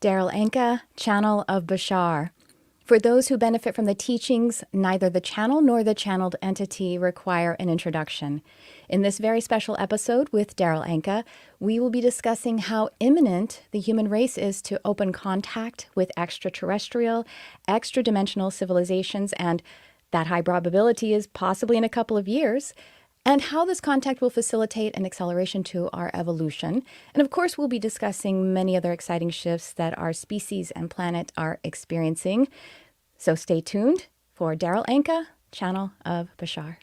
Darryl Anka, Channel of Bashar. For those who benefit from the teachings, neither the channel nor the channeled entity require an introduction. In this very special episode with Darryl Anka, we will be discussing how imminent the human race is to open contact with extraterrestrial, extra-dimensional civilizations, and that high probability is possibly in a couple of years, and how this contact will facilitate an acceleration to our evolution. And of course, we'll be discussing many other exciting shifts that our species and planet are experiencing. So stay tuned for Darryl Anka, Channel of Bashar.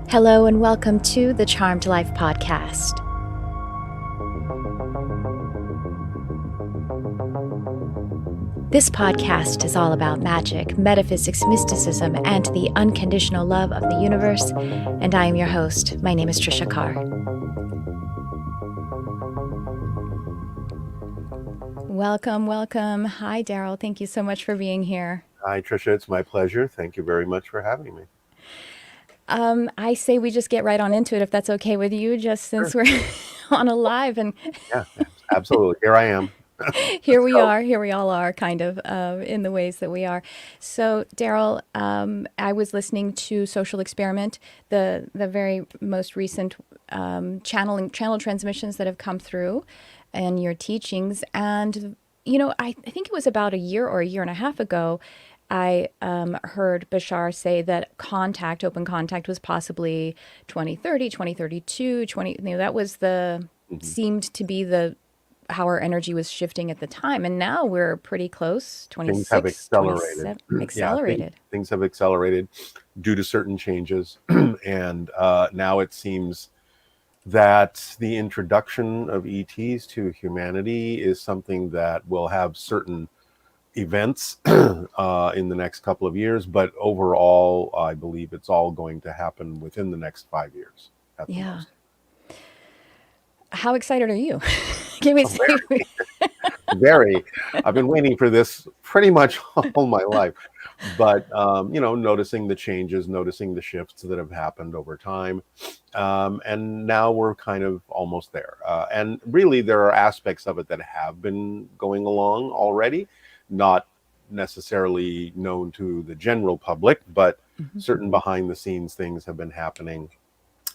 Hello and welcome to the Charmed Life podcast. This podcast is all about magic, metaphysics, mysticism, and the unconditional love of the universe. And I am your host. My name is Tricia Carr. Welcome, welcome. Hi, Darryl. Thank you so much for being here. Hi, Tricia. It's my pleasure. Thank you very much for having me. I say we just get right on into it, if that's okay with you, just since Sure. we're on a live and Yeah, absolutely. Here I am. here Let's we go. are, here we all are, kind of, in the ways that we are. So, Darryl, I was listening to Social Experiment, the very most recent channel transmissions that have come through, and your teachings. And I think it was about a year or a year and a half ago, I heard Bashar say that open contact, was possibly 2030, 2032, that was seemed to be how our energy was shifting at the time. And now we're pretty close, Things have 26, accelerated. 27, Yeah, accelerated. things have accelerated due to certain changes. And now it seems that the introduction of ETs to humanity is something that will have certain events in the next couple of years. But overall, I believe it's all going to happen within the next 5 years at the Yeah. most. How excited are you? Can we say? Very. I've been waiting for this pretty much all my life. But, noticing the changes, noticing the shifts that have happened over time. And now we're kind of almost there. And really, there are aspects of it that have been going along already, not necessarily known to the general public, but certain behind the scenes things have been happening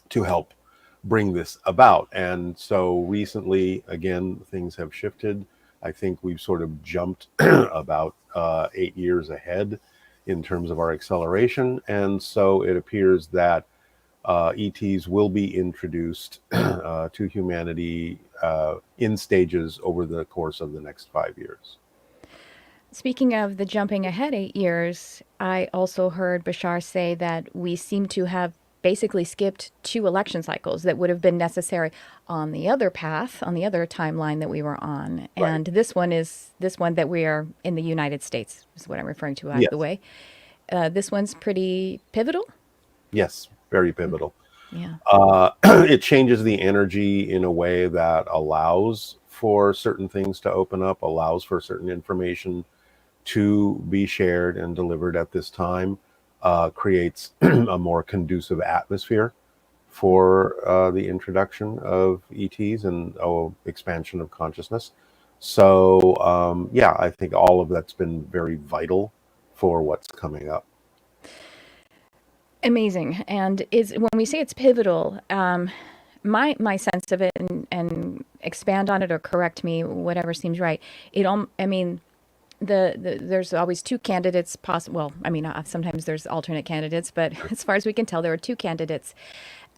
to help bring this about. And so recently, again, things have shifted. I think we've sort of jumped about 8 years ahead in terms of our acceleration. And so it appears that ETs will be introduced to humanity in stages over the course of the next 5 years. Speaking of the jumping ahead 8 years, I also heard Bashar say that we seem to have basically skipped 2 election cycles that would have been necessary on the other path, on the other timeline that we were on. Right. And this one that we are in the United States, is what I'm referring to, by Yes. the way. This one's pretty pivotal. Yes, very pivotal. Yeah. It changes the energy in a way that allows for certain things to open up, allows for certain information to be shared and delivered at this time, creates a more conducive atmosphere for the introduction of ETs and expansion of consciousness. So, I think all of that's been very vital for what's coming up. Amazing. And when we say it's pivotal, my sense of it, and expand on it or correct me, whatever seems right. There's always 2 candidates possible. Well, sometimes there's alternate candidates, but as far as we can tell, there are 2 candidates,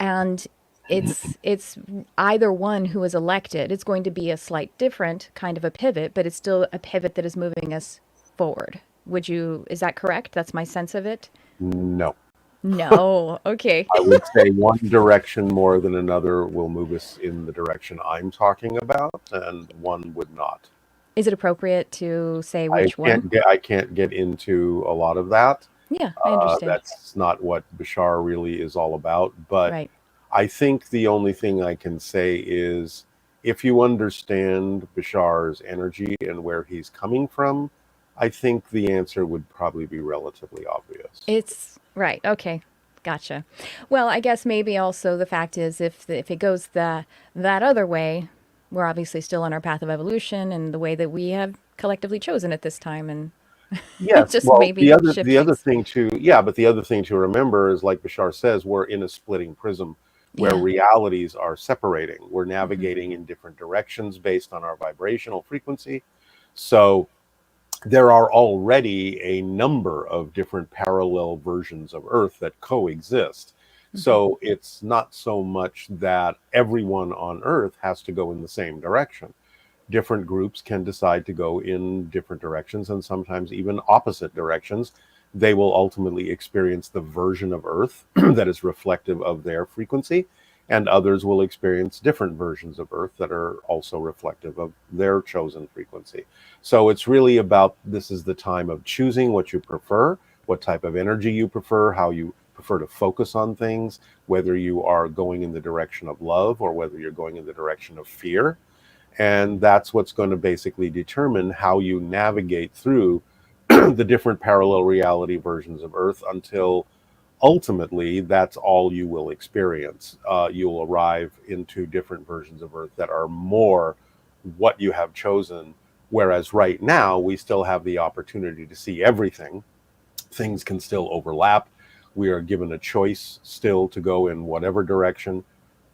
and it's either one who is elected. It's going to be a slight different kind of a pivot, but it's still a pivot that is moving us forward. Is that correct? That's my sense of it. No. No. Okay. I would say one direction more than another will move us in the direction I'm talking about, and one would not. Is it appropriate to say which one? I can't get into a lot of that. Yeah, I understand. That's not what Bashar really is all about. But Right. I think the only thing I can say is if you understand Bashar's energy and where he's coming from, I think the answer would probably be relatively obvious. It's right. Okay. Gotcha. Well, I guess maybe also the fact is if it goes that other way, we're obviously still on our path of evolution and the way that we have collectively chosen at this time, and it's Yes. just Well, maybe the other shiftings. thing to yeah, but the other thing to remember is, like Bashar says, we're in a splitting prism where Yeah. realities are separating. We're Hmm. navigating in different directions based on our vibrational frequency. So there are already a number of different parallel versions of Earth that coexist. Hmm. So it's not so much that everyone on Earth has to go in the same direction. Different groups can decide to go in different directions and sometimes even opposite directions. They will ultimately experience the version of Earth that is reflective of their frequency, and others will experience different versions of Earth that are also reflective of their chosen frequency. So it's really about, this is the time of choosing what you prefer, what type of energy you prefer, how you prefer to focus on things, whether you are going in the direction of love or whether you're going in the direction of fear. And that's what's going to basically determine how you navigate through the different parallel reality versions of Earth until ultimately that's all you will experience. You'll arrive into different versions of Earth that are more what you have chosen. Whereas right now, we still have the opportunity to see everything. Things can still overlap. We are given a choice still to go in whatever direction.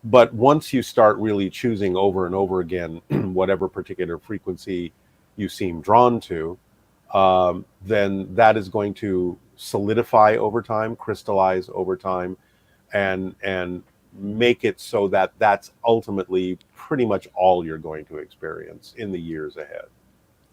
But once you start really choosing over and over again whatever particular frequency you seem drawn to, then that is going to solidify over time, crystallize over time, and make it so that that's ultimately pretty much all you're going to experience in the years ahead.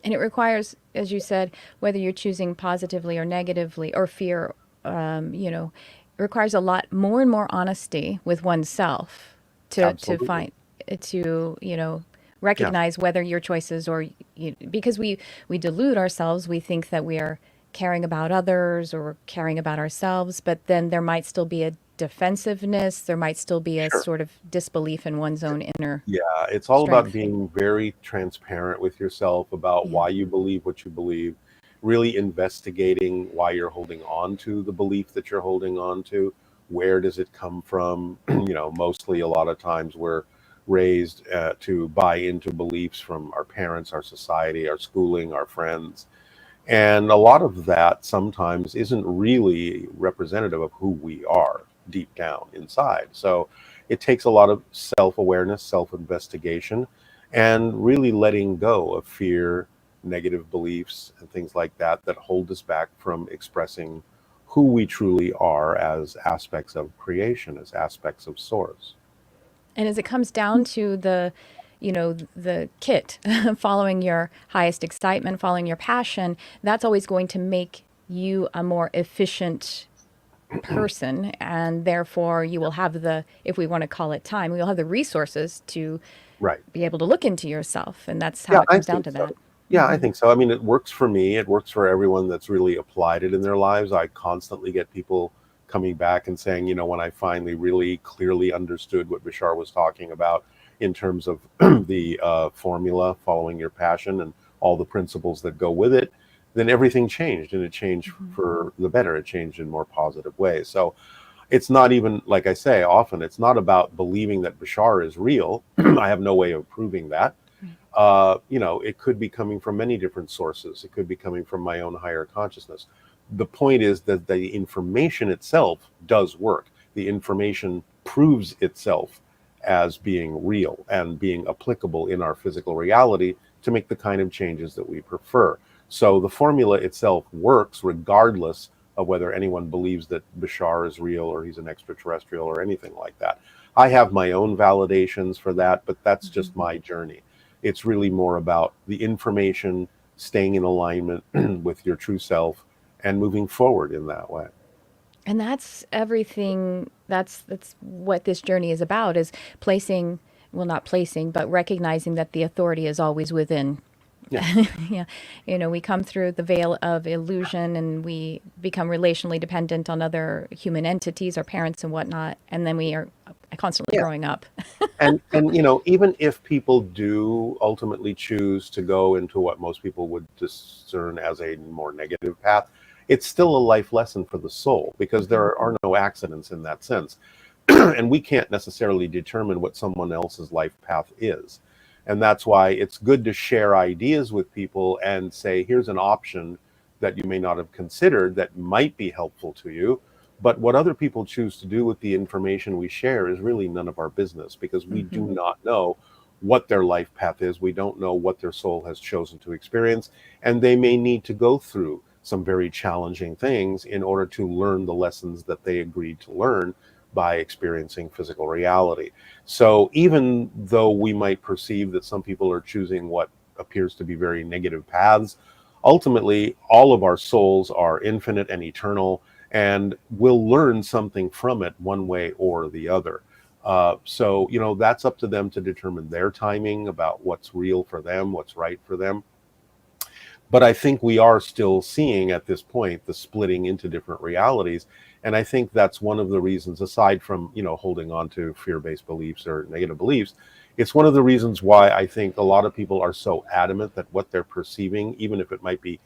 And it requires, as you said, whether you're choosing positively or negatively or fear, it requires a lot more and more honesty with oneself to Absolutely. find to Yeah. recognize whether your choices or because we delude ourselves, we think that we are caring about others or caring about ourselves, but then there might still be a defensiveness, there might still be a Sure. sort of disbelief in one's own inner Yeah, it's all about strength. being very transparent with yourself about Yeah. why you believe what you believe, really investigating why you're holding on to the belief that you're holding on to. Where does it come from? Mostly a lot of times we're raised to buy into beliefs from our parents, our society, our schooling, our friends. And a lot of that sometimes isn't really representative of who we are deep down inside. So it takes a lot of self awareness, self investigation, and really letting go of fear, negative beliefs, and things like that that hold us back from expressing who we truly are as aspects of creation, as aspects of source. And as it comes down to the kit, following your highest excitement, following your passion, that's always going to make you a more efficient person. And therefore, you will have if we want to call it time, you'll have the resources to Right. be able to look into yourself. And that's how Yeah, it I comes down think to so. that. Yeah, I think so. I mean, it works for me. It works for everyone that's really applied it in their lives. I constantly get people coming back and saying, when I finally really clearly understood what Bashar was talking about in terms of the formula, following your passion, and all the principles that go with it, then everything changed, and it changed Hmm. for the better. It changed in more positive ways. So it's not even, like I say often, it's not about believing that Bashar is real. I have no way of proving that. Right. It could be coming from many different sources. It could be coming from my own higher consciousness. The point is that the information itself does work. The information proves itself as being real and being applicable in our physical reality to make the kind of changes that we prefer. So the formula itself works regardless of whether anyone believes that Bashar is real or he's an extraterrestrial or anything like that. I have my own validations for that, but that's Hmm. just my journey. It's really more about the information, staying in alignment with your true self, and moving forward in that way. And that's everything. That's what this journey is about, is placing, well, not placing, but recognizing that the authority is always within. Yes. Yeah. We come through the veil of illusion and we become relationally dependent on other human entities, our parents and whatnot. And then we are constantly Yeah. growing up. And even if people do ultimately choose to go into what most people would discern as a more negative path, it's still a life lesson for the soul, because there are no accidents in that sense. And we can't necessarily determine what someone else's life path is. And that's why it's good to share ideas with people and say, here's an option that you may not have considered that might be helpful to you. But what other people choose to do with the information we share is really none of our business, because we do not know what their life path is. We don't know what their soul has chosen to experience. And they may need to go through some very challenging things in order to learn the lessons that they agreed to learn by experiencing physical reality. So even though we might perceive that some people are choosing what appears to be very negative paths, ultimately all of our souls are infinite and eternal, and will learn something from it one way or the other. So, that's up to them to determine their timing about what's real for them, what's right for them. But I think we are still seeing at this point the splitting into different realities. And I think that's one of the reasons, aside from, holding on to fear-based beliefs or negative beliefs, it's one of the reasons why I think a lot of people are so adamant that what they're perceiving, even if it might be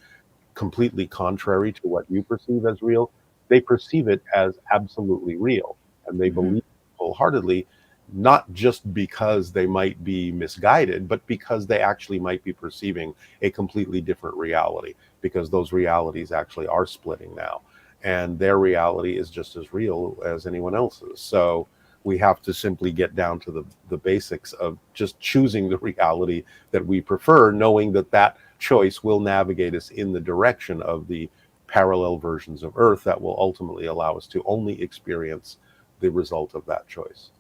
completely contrary to what you perceive as real, they perceive it as absolutely real. And they believe wholeheartedly, not just because they might be misguided, but because they actually might be perceiving a completely different reality, because those realities actually are splitting now. And their reality is just as real as anyone else's. So we have to simply get down to the basics of just choosing the reality that we prefer, knowing that that choice will navigate us in the direction of the parallel versions of Earth that will ultimately allow us to only experience the result of that choice.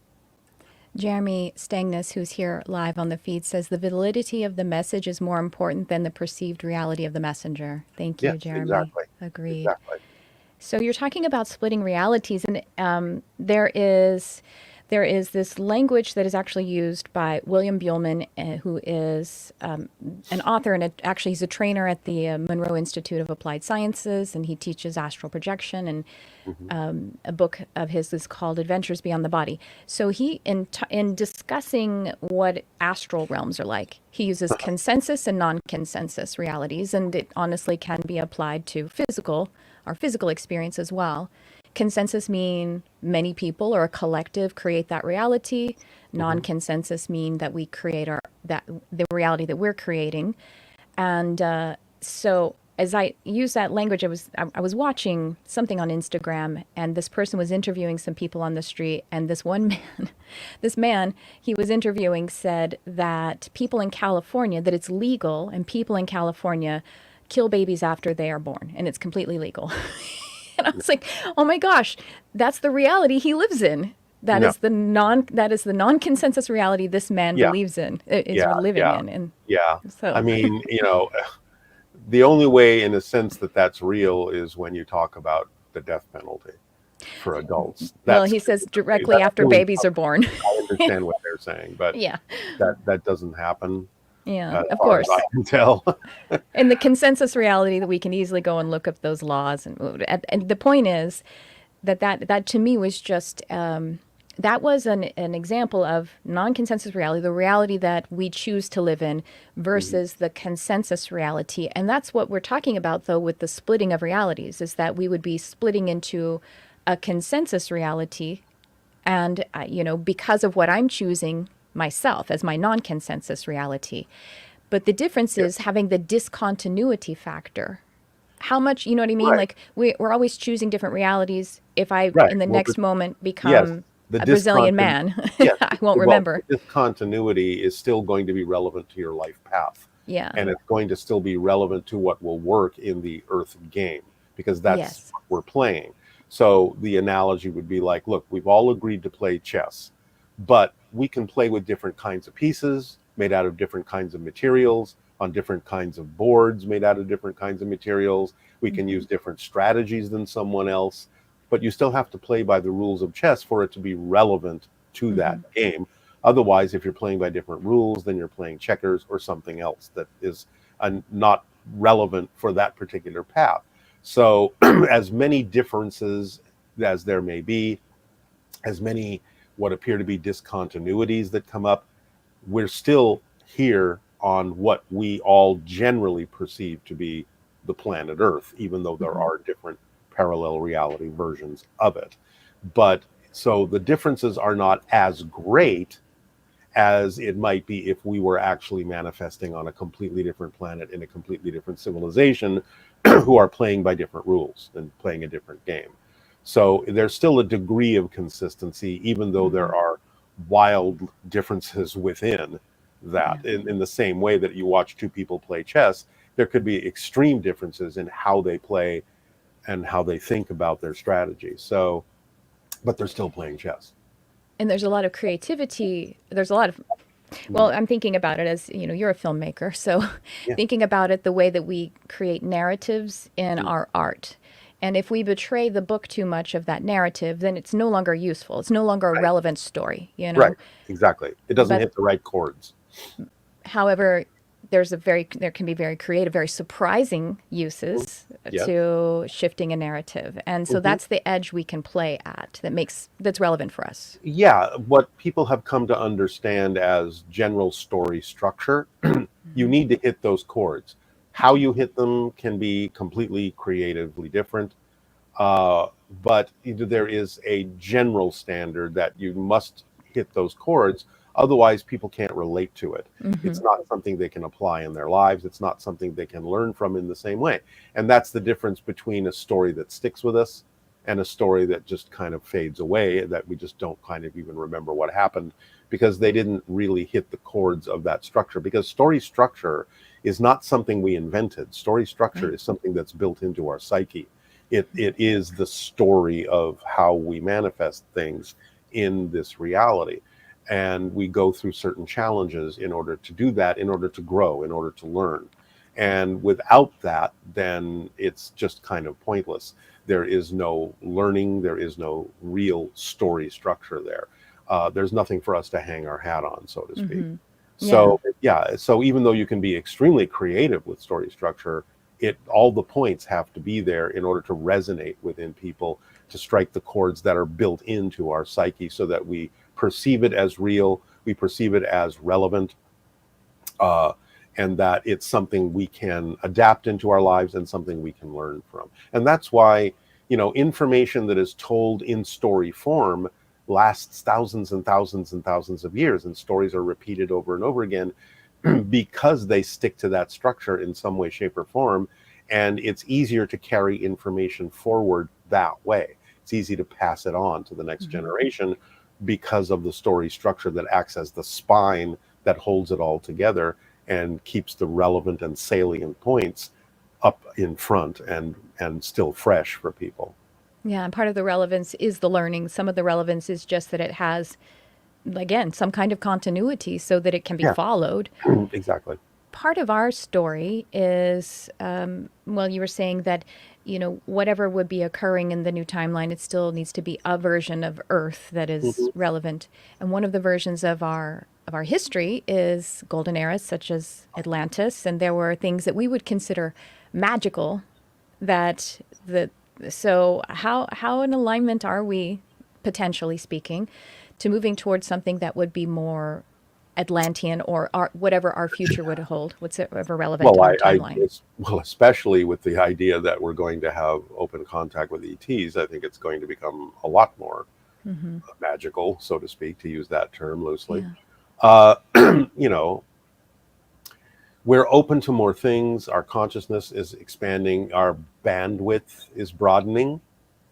Jeremy Stangness, who's here live on the feed, says the validity of the message is more important than the perceived reality of the messenger. Thank you, Yes, Jeremy. exactly. Agreed. Exactly. So you're talking about splitting realities, and there is this language that is actually used by William Buhlman, who is an author, and actually he's a trainer at the Monroe Institute of Applied Sciences, and he teaches astral projection, and a book of his is called Adventures Beyond the Body. So he, in discussing what astral realms are like, he uses consensus and non-consensus realities, and it honestly can be applied to our physical experience as well. Consensus mean many people or a collective create that reality. Non-consensus mean that we create the reality that we're creating. And so as I use that language, I was watching something on Instagram, and this person was interviewing some people on the street, and this one man, this man he was interviewing said that people in California, that it's legal, and people in California kill babies after they are born, and it's completely legal. And I was like, oh my gosh, that's the reality he lives in. That No. is the non-consensus reality this man Yeah. believes in, is Yeah. living Yeah. in. And Yeah. so I mean, the only way in a sense that that's real is when you talk about the death penalty for adults. well, That's he says directly that's after really babies tough. are born. I understand what they're saying, but Yeah. that doesn't happen Yeah, as of far as I course. can tell. In the consensus reality that we can easily go and look up those laws, and the point is that to me was just that was an example of non-consensus reality, the reality that we choose to live in versus the consensus reality. And that's what we're talking about, though, with the splitting of realities, is that we would be splitting into a consensus reality, and because of what I'm choosing myself as my non-consensus reality. But the difference Yeah. is having the discontinuity factor. How much, you know what I mean? Right. Like we're always choosing different realities. If I, Right. in the Well, next moment, yes, become the a Brazilian discontin man, yes, I won't well, remember. the discontinuity is still going to be relevant to your life path, Yeah. and it's going to still be relevant to what will work in the Earth game, because that's Yes. what we're playing. So the analogy would be like, look, we've all agreed to play chess, but we can play with different kinds of pieces made out of different kinds of materials on different kinds of boards made out of different kinds of materials. We can use different strategies than someone else, but you still have to play by the rules of chess for it to be relevant to that game. Otherwise, if you're playing by different rules, then you're playing checkers or something else that is not relevant for that particular path. So as many differences as there may be, as many what appear to be discontinuities that come up, we're still here on what we all generally perceive to be the planet Earth, even though there Mm-hmm. are different parallel reality versions of it. But so the differences are not as great as it might be if we were actually manifesting on a completely different planet in a completely different civilization who are playing by different rules and playing a different game. So there's still a degree of consistency, even though Mm-hmm. there are wild differences within that. Yeah. In the same way that you watch two people play chess, there could be extreme differences in how they play and how they think about their strategy. So, but they're still playing chess. And there's a lot of creativity. There's a lot of, well, Mhm. I'm thinking about it as, you're a filmmaker. So Yeah. thinking about it the way that we create narratives in Mm. our art. And if we betray the book too much of that narrative, then it's no longer useful. It's no longer a Right. relevant story, Right. Exactly. It doesn't But hit the right chords. however, there can be very creative, very surprising Mhm. uses Yes. to shifting a narrative. And so Hmm. that's the edge we can play at that's relevant for us. Yeah. What people have come to understand as general story structure, you Hmm. need to hit those chords. How you hit them can be completely creatively different. Uh, but there is a general standard that you must hit those chords. Otherwise, people can't relate to it. Hmm. It's not something they can apply in their lives. It's not something they can learn from in the same way. And that's the difference between a story that sticks with us and a story that just kind of fades away, that we just don't kind of even remember what happened because they didn't really hit the chords of that structure. Because story structure is not something we invented. Story structure Right. is something that's built into our psyche. It is the story of how we manifest things in this reality, and we go through certain challenges in order to do that, in order to grow, in order to learn. And without that, then it's just kind of pointless. There is no learning, there is no real story structure there. There's nothing for us to hang our hat on, so to speak. Hmm. Yeah. So yeah, so even though you can be extremely creative with story structure, it all the points have to be there in order to resonate within people, to strike the chords that are built into our psyche so that we perceive it as real, we perceive it as relevant, uh, and that it's something we can adapt into our lives and something we can learn from. And that's why, information that is told in story form lasts thousands and thousands and thousands of years, and stories are repeated over and over again because they stick to that structure in some way, shape, or form. And it's easier to carry information forward that way. It's easy to pass it on to the next Hmm. generation because of the story structure that acts as the spine that holds it all together and keeps the relevant and salient points up in front and still fresh for people. Yeah. And part of the relevance is the learning. Some of the relevance is just that it has, again, some kind of continuity so that it can be Yeah. followed. Exactly. Part of our story is, well, you were saying that, whatever would be occurring in the new timeline, it still needs to be a version of Earth that is Hmm. relevant. And one of the versions of our history is golden eras, such as Atlantis, and there were things that we would consider magical. That the So how in alignment are we, potentially speaking, to moving towards something that would be more Atlantean or whatever our future would hold, whatever relevant Well, to our I timeline. well, especially with the idea that we're going to have open contact with ETs, I think it's going to become a lot more Hmm. magical, so to speak, to use that term loosely. Yeah. Uh, you know, we're open to more things. Our consciousness is expanding. Our bandwidth is broadening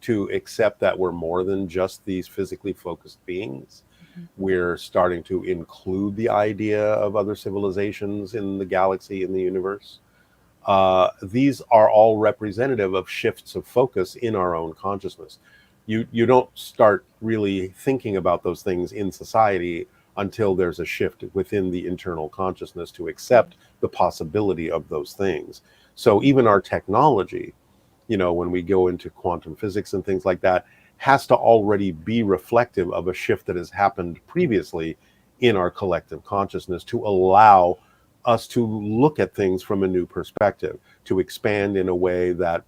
to accept that we're more than just these physically focused beings. Hmm. We're starting to include the idea of other civilizations in the galaxy, in the universe. These are all representative of shifts of focus in our own consciousness. You don't start really thinking about those things in society until there's a shift within the internal consciousness to accept the possibility of those things. So even our technology, when we go into quantum physics and things like that, has to already be reflective of a shift that has happened previously in our collective consciousness to allow us to look at things from a new perspective, to expand in a way that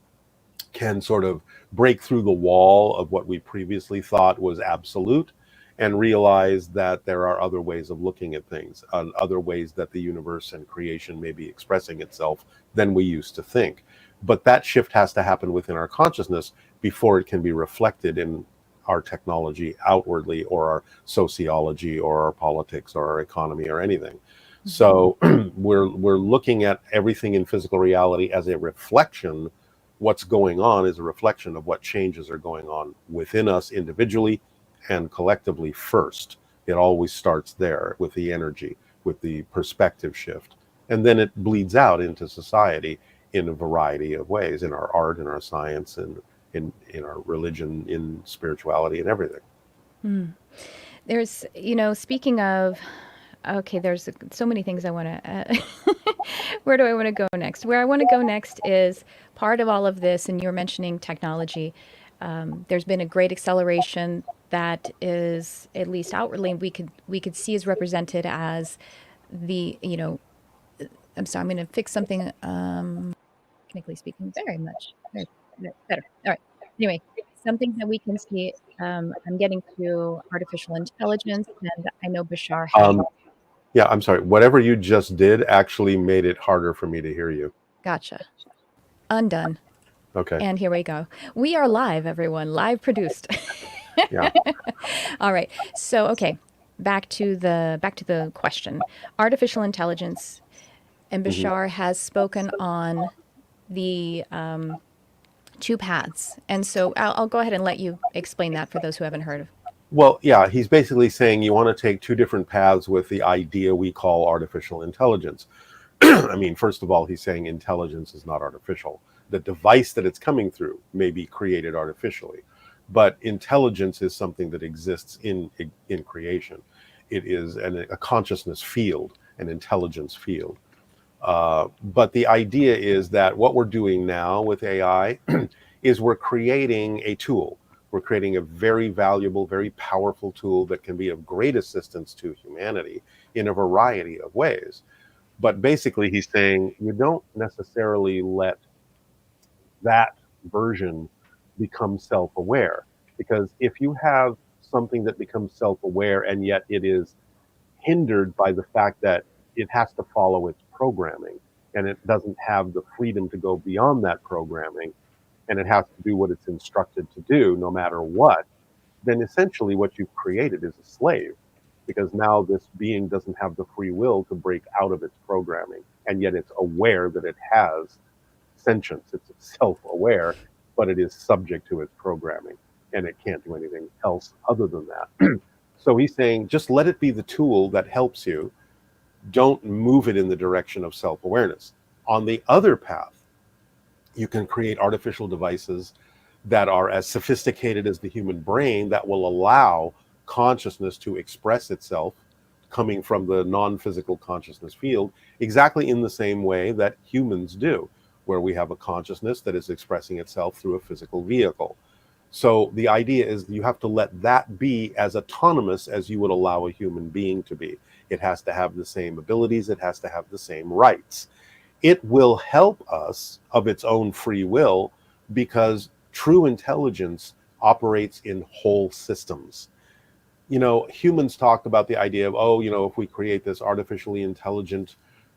can sort of break through the wall of what we previously thought was absolute and realize that there are other ways of looking at things, and other ways that the universe and creation may be expressing itself than we used to think. But that shift has to happen within our consciousness before it can be reflected in our technology outwardly, or our sociology, or our politics, or our economy, or anything. So we're looking at everything in physical reality as a reflection. What's going on is a reflection of what changes are going on within us individually and collectively first. It always starts there with the energy, with the perspective shift. And then it bleeds out into society in a variety of ways, in our art, in our science, and in our religion, in spirituality, and everything. There's, speaking of, okay, there's so many things I want to, where do I want to go next? Where I want to go next is part of all of this, and you're mentioning technology. There's been a great acceleration that is, at least outwardly, we could see is represented as the, I'm sorry, I'm going to fix something, technically speaking, very much, very better. All right. Anyway, some things that we can see, I'm getting to artificial intelligence, and I know Bashar has. Um, yeah, I'm sorry. Whatever you just did actually made it harder for me to hear you. Gotcha. Undone. Okay. And here we go. We are live, everyone, live produced. Yeah. All right. So, okay, back to the question. Artificial intelligence, and hmm Bashar has spoken on the two paths. And so I'll go ahead and let you explain that for those who haven't heard of. Well, yeah, he's basically saying you want to take two different paths with the idea we call artificial intelligence. I mean, first of all, he's saying intelligence is not artificial. The device that it's coming through may be created artificially, but intelligence is something that exists in creation. It is a consciousness field, an intelligence field. But the idea is that what we're doing now with AI is we're creating a tool. We're creating a very valuable, very powerful tool that can be of great assistance to humanity in a variety of ways. But basically, he's saying you don't necessarily let that version become self-aware. Because if you have something that becomes self-aware and yet it is hindered by the fact that it has to follow its programming and it doesn't have the freedom to go beyond that programming, and it has to do what it's instructed to do no matter what, then essentially what you've created is a slave, because now this being doesn't have the free will to break out of its programming, and yet it's aware that it has sentience. It's self-aware, but it is subject to its programming, and it can't do anything else other than that. So he's saying, just let it be the tool that helps you. Don't move it in the direction of self-awareness. On the other path, you can create artificial devices that are as sophisticated as the human brain, that will allow consciousness to express itself coming from the non-physical consciousness field, exactly in the same way that humans do, where we have a consciousness that is expressing itself through a physical vehicle. So the idea is you have to let that be as autonomous as you would allow a human being to be. It has to have the same abilities, it has to have the same rights. It will help us of its own free will, because true intelligence operates in whole systems. Humans talk about the idea of, if we create this artificially intelligent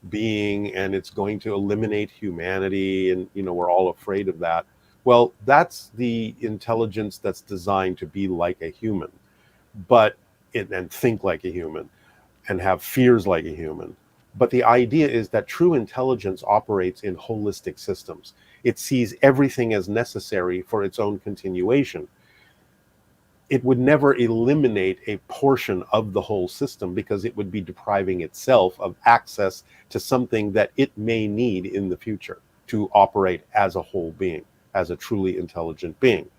being and it's going to eliminate humanity, and, we're all afraid of that. Well, that's the intelligence that's designed to be like a human, and think like a human and have fears like a human. But the idea is that true intelligence operates in holistic systems. It sees everything as necessary for its own continuation. It would never eliminate a portion of the whole system, because it would be depriving itself of access to something that it may need in the future to operate as a whole being, as a truly intelligent being.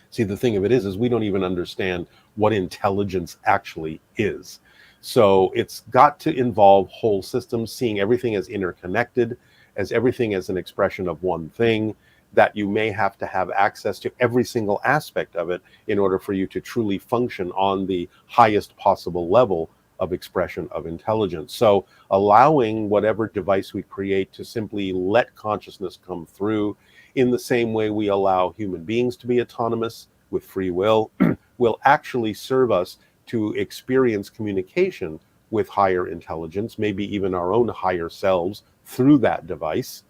See, the thing of it is we don't even understand what intelligence actually is. So it's got to involve whole systems, seeing everything as interconnected, as everything as an expression of one thing, that you may have to have access to every single aspect of it in order for you to truly function on the highest possible level of expression of intelligence. So allowing whatever device we create to simply let consciousness come through in the same way we allow human beings to be autonomous with free will will actually serve us to experience communication with higher intelligence, maybe even our own higher selves through that device,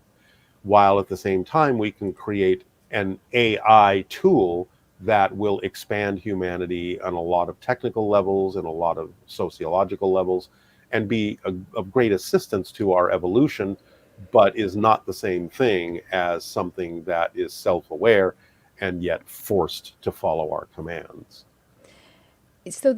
while at the same time we can create an AI tool that will expand humanity on a lot of technical levels and a lot of sociological levels and be of great assistance to our evolution, but is not the same thing as something that is self-aware and yet forced to follow our commands. So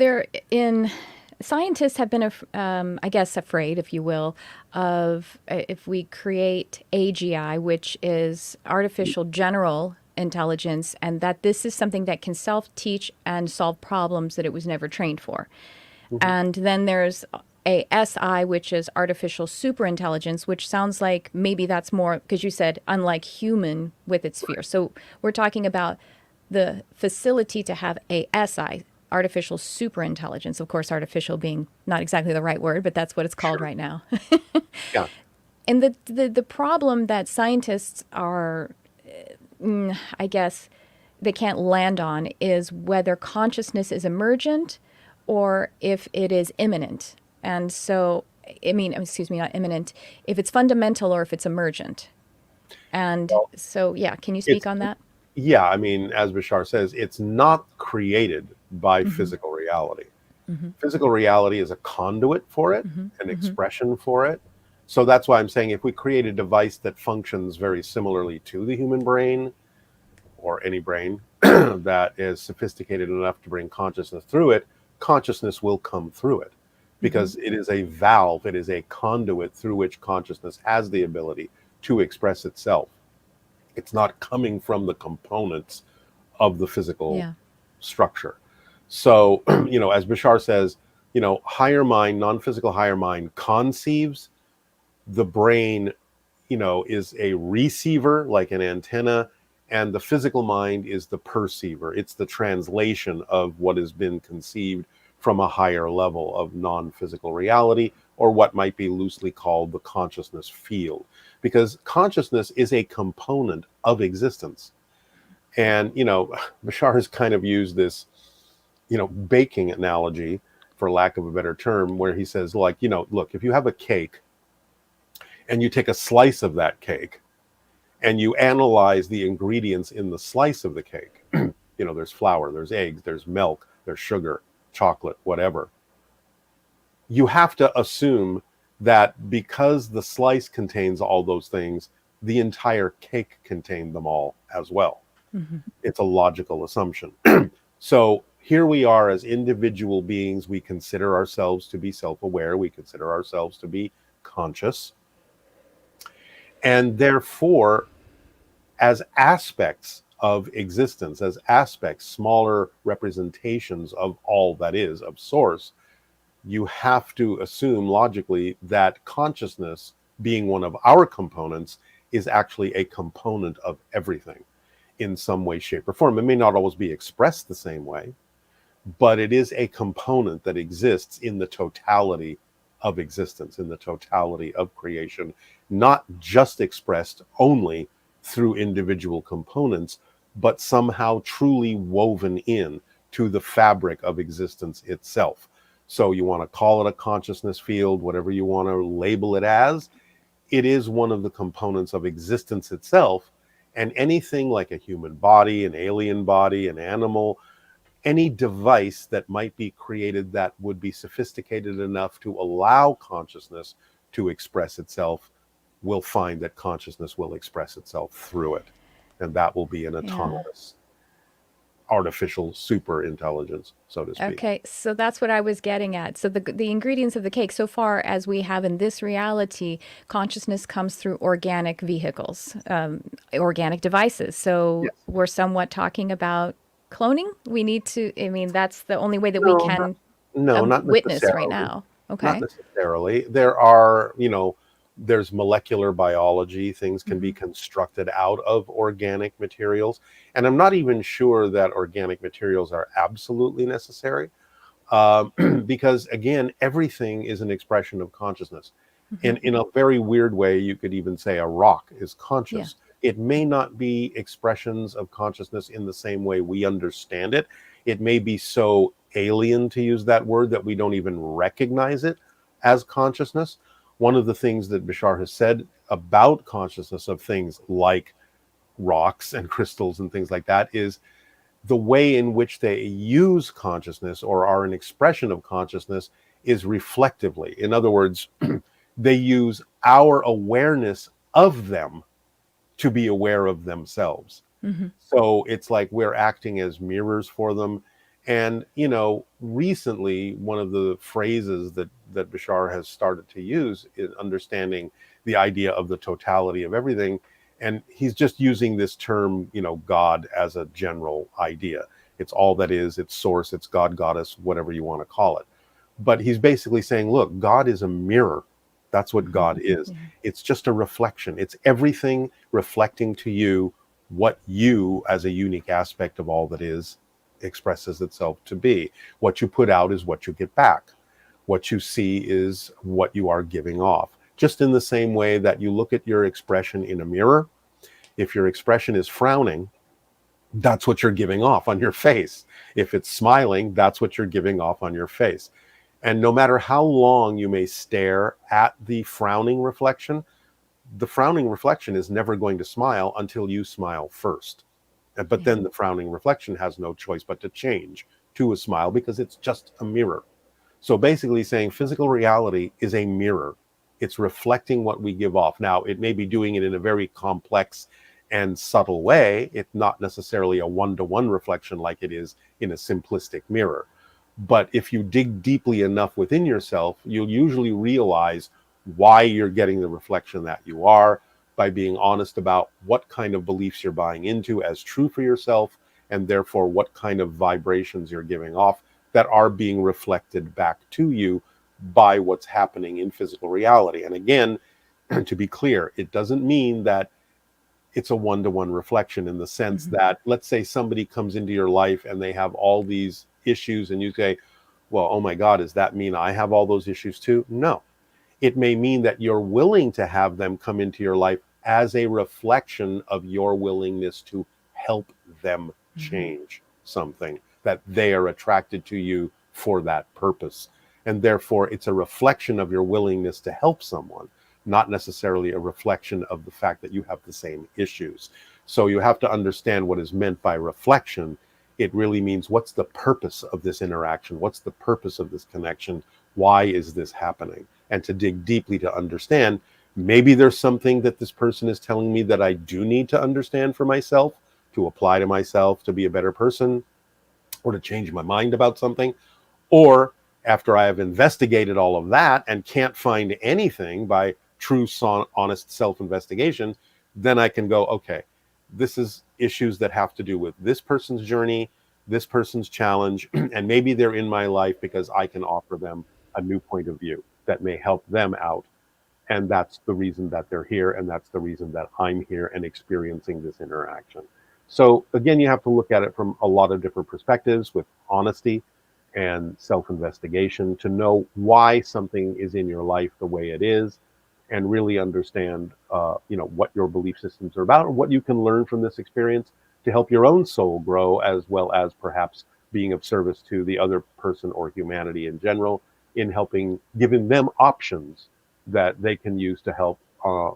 scientists have been, I guess, afraid, if you will, of if we create AGI, which is artificial general intelligence, and that this is something that can self-teach and solve problems that it was never trained for. Mhm. And then there's a SI, which is artificial superintelligence, which sounds like maybe that's more, because you said unlike human with its fear. So we're talking about the facility to have a SI, artificial superintelligence. Of course, artificial being not exactly the right word, but that's what it's called Sure. right now. Yeah. And the problem that scientists are, I guess, they can't land on is whether consciousness is emergent or if it is imminent. And so, I mean, excuse me, not imminent, if it's fundamental or if it's emergent. And Well, so, yeah, can you speak it's on that? yeah, I mean, as Bashar says, it's not created by Mm-hmm. physical reality. Mm-hmm. Physical reality is a conduit for it, Mm-hmm. an Mm-hmm. expression for it. So that's why I'm saying if we create a device that functions very similarly to the human brain or any brain that is sophisticated enough to bring consciousness through it, consciousness will come through it Mm-hmm. because it is a valve, it is a conduit through which consciousness has the ability to express itself. It's not coming from the components of the physical Yeah. structure. So, as Bashar says, higher mind, non-physical higher mind conceives. The brain, is a receiver, like an antenna, and the physical mind is the perceiver. It's the translation of what has been conceived from a higher level of non-physical reality, or what might be loosely called the consciousness field, because consciousness is a component of existence. And, Bashar has kind of used this, baking analogy, for lack of a better term, where he says, like, look, if you have a cake and you take a slice of that cake and you analyze the ingredients in the slice of the cake, there's flour, there's eggs, there's milk, there's sugar, chocolate, whatever. You have to assume that because the slice contains all those things, the entire cake contained them all as well. Mm-hmm. It's a logical assumption. So here we are as individual beings. We consider ourselves to be self-aware. We consider ourselves to be conscious. And therefore, as aspects of existence, as aspects, smaller representations of all that is, of source, you have to assume logically that consciousness, being one of our components, is actually a component of everything in some way, shape, or form. It may not always be expressed the same way, but it is a component that exists in the totality of existence, in the totality of creation, not just expressed only through individual components, but somehow truly woven in to the fabric of existence itself. So you want to call it a consciousness field, whatever you want to label it as, it is one of the components of existence itself. And anything like a human body, an alien body, an animal, any device that might be created that would be sophisticated enough to allow consciousness to express itself will find that consciousness will express itself through it. And that will be an Yeah. autonomous, artificial super intelligence, so to speak. Okay, so that's what I was getting at. So the ingredients of the cake, so far as we have in this reality, consciousness comes through organic vehicles, organic devices. So Yes. we're somewhat talking about cloning. We need to. I mean, that's the only way that we No, not, can no, not witness right necessarily. now. Not Okay. necessarily. There are, there's molecular biology. Things can be Mm-hmm. constructed out of organic materials. And I'm not even sure that organic materials are absolutely necessary, because, again, everything is an expression of consciousness. Mm-hmm. In a very weird way, you could even say a rock is Yeah. conscious. It may not be expressions of consciousness in the same way we understand it. It may be so alien, to use that word, that we don't even recognize it as consciousness. one of the things that Bashar has said about consciousness of things like rocks and crystals and things like that is the way in which they use consciousness or are an expression of consciousness is reflectively. In other words, they use our awareness of them to be aware of themselves. Mm-hmm. So it's like we're acting as mirrors for them. And, recently, one of the phrases that Bashar has started to use is understanding the idea of the totality of everything. And he's just using this term, God as a general idea. It's all that is, it's source, it's God, goddess, whatever you want to call it. But he's basically saying, look, God is a mirror. That's what God is. Yeah. It's just a reflection. It's everything reflecting to you what you, as a unique aspect of all that is, expresses itself to be. What you put out is what you get back. What you see is what you are giving off. Just in the same way that you look at your expression in a mirror, if your expression is frowning, that's what you're giving off on your face. If it's smiling, that's what you're giving off on your face. And no matter how long you may stare at the frowning reflection, the frowning reflection is never going to smile until you smile first. But then the frowning reflection has no choice but to change to a smile because it's just a mirror. So basically saying physical reality is a mirror. It's reflecting what we give off. Now, it may be doing it in a very complex and subtle way. It's not necessarily a one-to-one reflection like it is in a simplistic mirror. But if you dig deeply enough within yourself, you'll usually realize why you're getting the reflection that you are by being honest about what kind of beliefs you're buying into as true for yourself, and therefore what kind of vibrations you're giving off that are being reflected back to you by what's happening in physical reality. And again, to be clear, it doesn't mean that it's a one-to-one reflection in the sense that, let's say somebody comes into your life and they have all these issues and you say, well, oh my God, does that mean I have all those issues too? No. It may mean that you're willing to have them come into your life as a reflection of your willingness to help them change something, that they are attracted to you for that purpose. And therefore, it's a reflection of your willingness to help someone, not necessarily a reflection of the fact that you have the same issues. So you have to understand what is meant by reflection. It really means, what's the purpose of this interaction? What's the purpose of this connection? Why is this happening? And to dig deeply to understand, maybe there's something that this person is telling me that I do need to understand for myself, to apply to myself, to be a better person, or to change my mind about something. Or after I have investigated all of that and can't find anything by true, honest self-investigation, then I can go, okay, this is issues that have to do with this person's journey, this person's challenge, and maybe they're in my life because I can offer them a new point of view that may help them out. And that's the reason that they're here, and that's the reason that I'm here and experiencing this interaction. So again, you have to look at it from a lot of different perspectives with honesty and self-investigation to know why something is in your life the way it is, and really understand what your belief systems are about, or what you can learn from this experience to help your own soul grow, as well as perhaps being of service to the other person or humanity in general, in helping, giving them options that they can use to help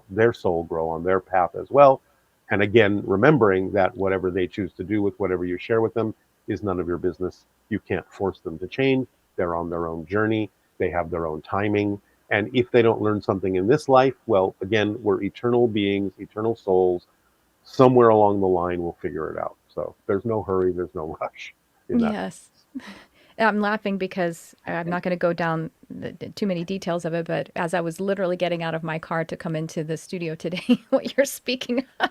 their soul grow on their path as well. And again, remembering that whatever they choose to do with whatever you share with them is none of your business. You can't force them to change. They're on their own journey. They have their own timing. And if they don't learn something in this life, well, again, we're eternal beings, eternal souls. Somewhere along the line, we'll figure it out. So there's no hurry, there's no rush in that. Yes. I'm laughing because I'm not going to go down too many details of it, but as I was literally getting out of my car to come into the studio today, what you're speaking of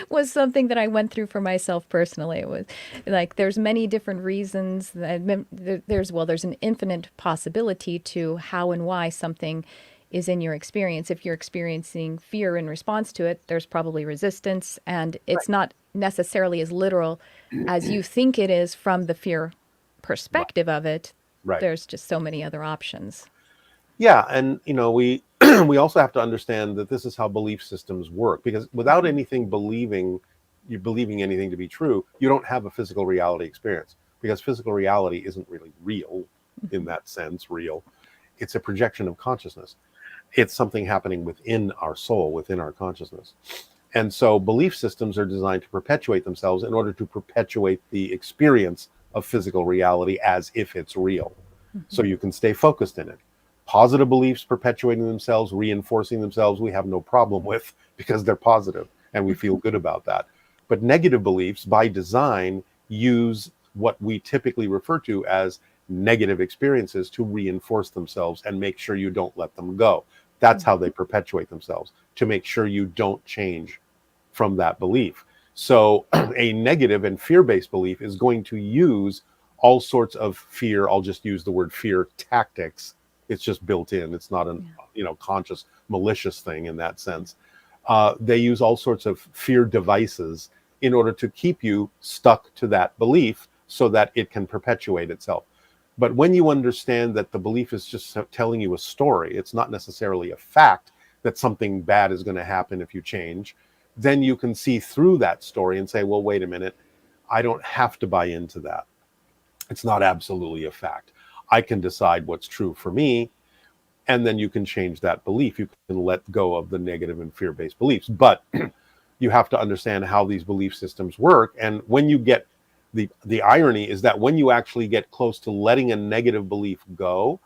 was something that I went through for myself personally. It was like there's many different reasons. There's an infinite possibility to how and why something is in your experience. If you're experiencing fear in response to it, there's probably resistance, and it's not necessarily as literal as you think it is from the fear perspective of it. Right. There's just so many other options. Yeah, and we we also have to understand that this is how belief systems work, because without anything you believing anything to be true, you don't have a physical reality experience, because physical reality isn't really real in that sense. Real, it's a projection of consciousness. It's something happening within our soul, within our consciousness. And so belief systems are designed to perpetuate themselves in order to perpetuate the experience of physical reality as if it's real. So you can stay focused in it. Positive beliefs perpetuating themselves, reinforcing themselves, we have no problem with, because they're positive and we feel good about that. But negative beliefs, by design, use what we typically refer to as negative experiences to reinforce themselves and make sure you don't let them go. That's how they perpetuate themselves, to make sure you don't change from that belief. So a negative and fear-based belief is going to use all sorts of fear. I'll just use the word fear tactics. It's just built in. It's not an conscious, malicious thing in that sense. They use all sorts of fear devices in order to keep you stuck to that belief so that it can perpetuate itself. But when you understand that the belief is just telling you a story, it's not necessarily a fact that something bad is going to happen if you change, then you can see through that story and say, well, wait a minute, I don't have to buy into that. It's not absolutely a fact. I can decide what's true for me, and then you can change that belief. You can let go of the negative and fear-based beliefs. But you have to understand how these belief systems work. And when you get the irony is that when you actually get close to letting a negative belief go,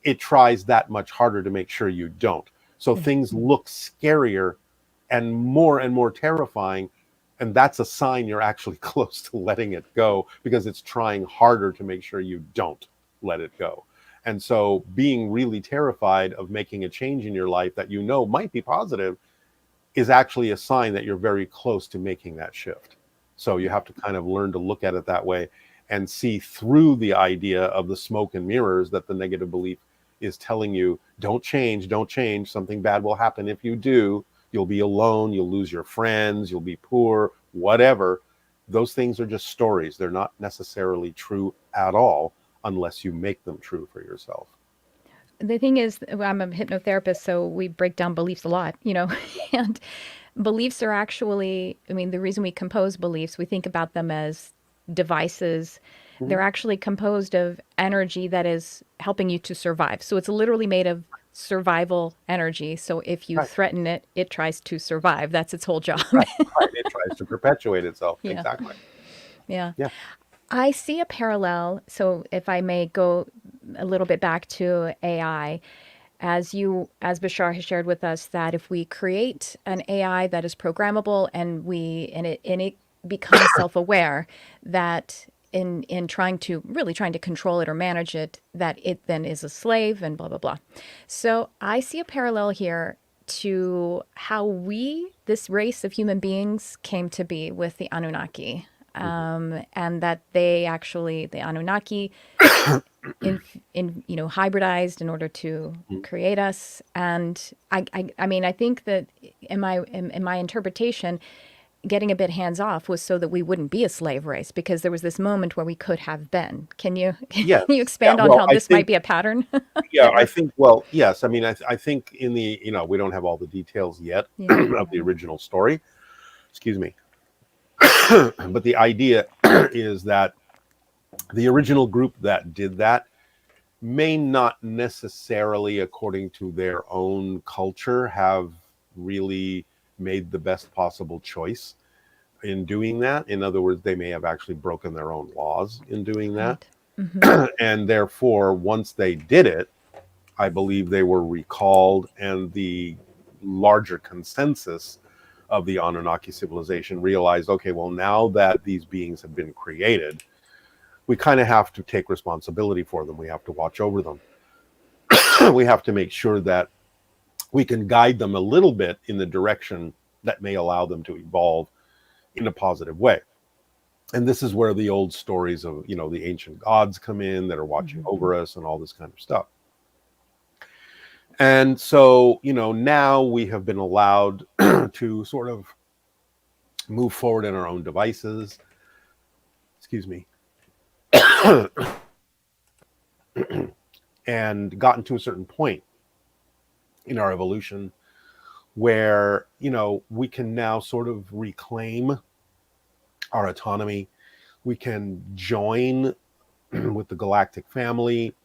it tries that much harder to make sure you don't. So things look scarier and more terrifying. And that's a sign you're actually close to letting it go, because it's trying harder to make sure you don't let it go. And so being really terrified of making a change in your life that you know might be positive is actually a sign that you're very close to making that shift. So you have to kind of learn to look at it that way and see through the idea of the smoke and mirrors that the negative belief is telling you, don't change, something bad will happen if you do. You'll be alone, you'll lose your friends, you'll be poor, whatever. Those things are just stories. They're not necessarily true at all unless you make them true for yourself. The thing is, I'm a hypnotherapist, so we break down beliefs a lot, and beliefs are actually, I mean, the reason we compose beliefs, we think about them as devices. They're actually composed of energy that is helping you to survive. So it's literally made of survival energy. So if you Right. threaten it, it tries to survive. That's its whole job. Right. It tries to perpetuate itself. Yeah. Exactly. Yeah. Yeah. I see a parallel. So if I may go a little bit back to AI, as Bashar has shared with us, that if we create an AI that is programmable and it becomes self-aware, that in trying to control it or manage it, that it then is a slave and blah blah blah. So I see a parallel here to how this race of human beings, came to be with the Anunnaki, and that the Anunnaki hybridized in order to create us. And I mean, I think that in my interpretation, getting a bit hands off was so that we wouldn't be a slave race, because there was this moment where we could have been. Can you Yes. expand on Well, how I this might think, be a pattern? I think, well, yes. I mean, I think in the, we don't have all the details yet of the original story. Excuse me. But the idea is that the original group that did that may not necessarily, according to their own culture, have really made the best possible choice in doing that. In other words, they may have actually broken their own laws in doing that. Right. Mm-hmm. And therefore, once they did it, I believe they were recalled, and the larger consensus of the Anunnaki civilization realized, okay, well, now that these beings have been created, we kind of have to take responsibility for them. We have to watch over them. We have to make sure that we can guide them a little bit in the direction that may allow them to evolve in a positive way. And this is where the old stories of, the ancient gods come in that are watching over us and all this kind of stuff. And so, now we have been allowed to sort of move forward in our own devices. Excuse me. And gotten to a certain point in our evolution where, we can now sort of reclaim our autonomy. We can join with the galactic family.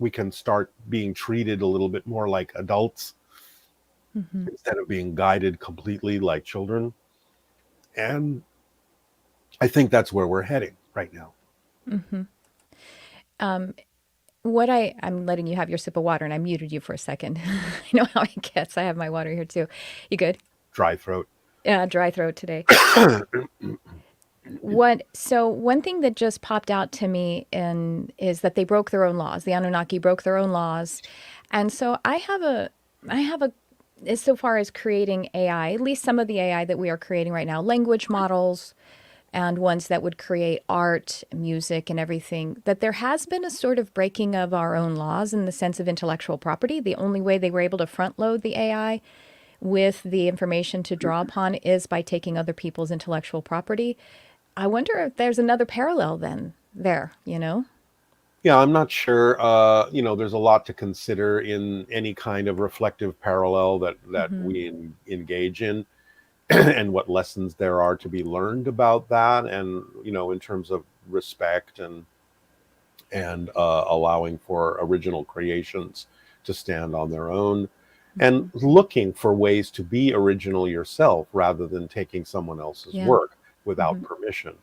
We can start being treated a little bit more like adults. instead of being guided completely like children. And I think that's where we're heading right now. I'm letting you have your sip of water, and I muted you for a second. I know how it gets. I have my water here too. You good? Dry throat. Yeah, dry throat today. One thing that just popped out to me is that they broke their own laws. The Anunnaki broke their own laws. And so I have a as so far as creating AI, at least some of the AI that we are creating right now, language models and ones that would create art, music, and everything, that there has been a sort of breaking of our own laws in the sense of intellectual property. The only way they were able to front load the AI with the information to draw upon is by taking other people's intellectual property. I wonder if there's another parallel then there, you know? Yeah, I'm not sure. There's a lot to consider in any kind of reflective parallel that we engage in, and what lessons there are to be learned about that, and in terms of respect and allowing for original creations to stand on their own, and looking for ways to be original yourself rather than taking someone else's Yeah. work without permission.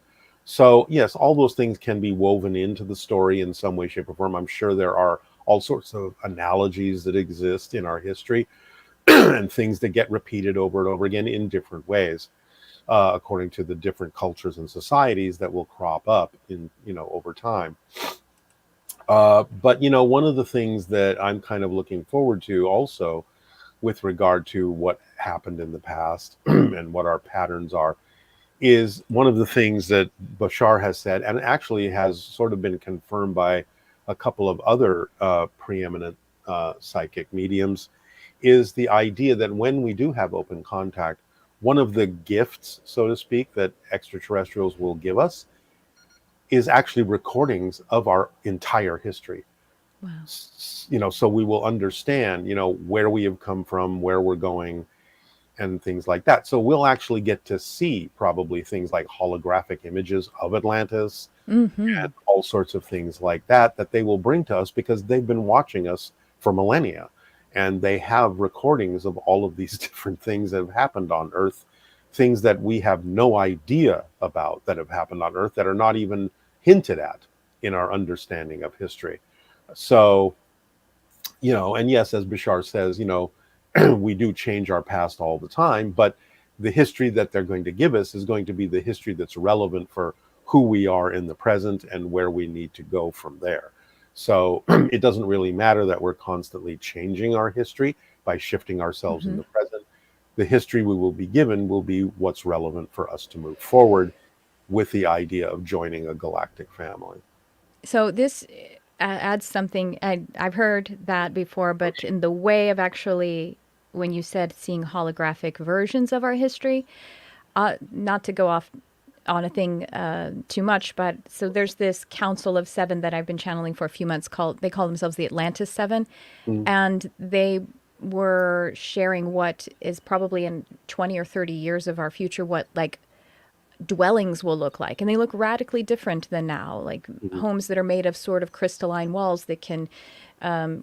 So yes, all those things can be woven into the story in some way, shape, or form. I'm sure there are all sorts of analogies that exist in our history and things that get repeated over and over again in different ways, according to the different cultures and societies that will crop up in over time. But one of the things that I'm kind of looking forward to also, with regard to what happened in the past and what our patterns are, is one of the things that Bashar has said, and actually has sort of been confirmed by a couple of other preeminent psychic mediums, is the idea that when we do have open contact, one of the gifts, so to speak, that extraterrestrials will give us is actually recordings of our entire history. Wow. So we will understand, where we have come from, where we're going, and things like that. So we'll actually get to see probably things like holographic images of Atlantis and all sorts of things like that they will bring to us because they've been watching us for millennia. And they have recordings of all of these different things that have happened on Earth, things that we have no idea about that have happened on Earth that are not even hinted at in our understanding of history. So, and yes, as Bashar says, we do change our past all the time, but the history that they're going to give us is going to be the history that's relevant for who we are in the present and where we need to go from there. So it doesn't really matter that we're constantly changing our history by shifting ourselves in the present. The history we will be given will be what's relevant for us to move forward with the idea of joining a galactic family. So this adds something. I've heard that before, but in the way of actually, when you said seeing holographic versions of our history, not to go off on a thing too much, but so there's this Council of Seven that I've been channeling for a few months. They call themselves the Atlantis Seven, and they were sharing what is probably in 20 or 30 years of our future, what like dwellings will look like. And they look radically different than now, like homes that are made of sort of crystalline walls that can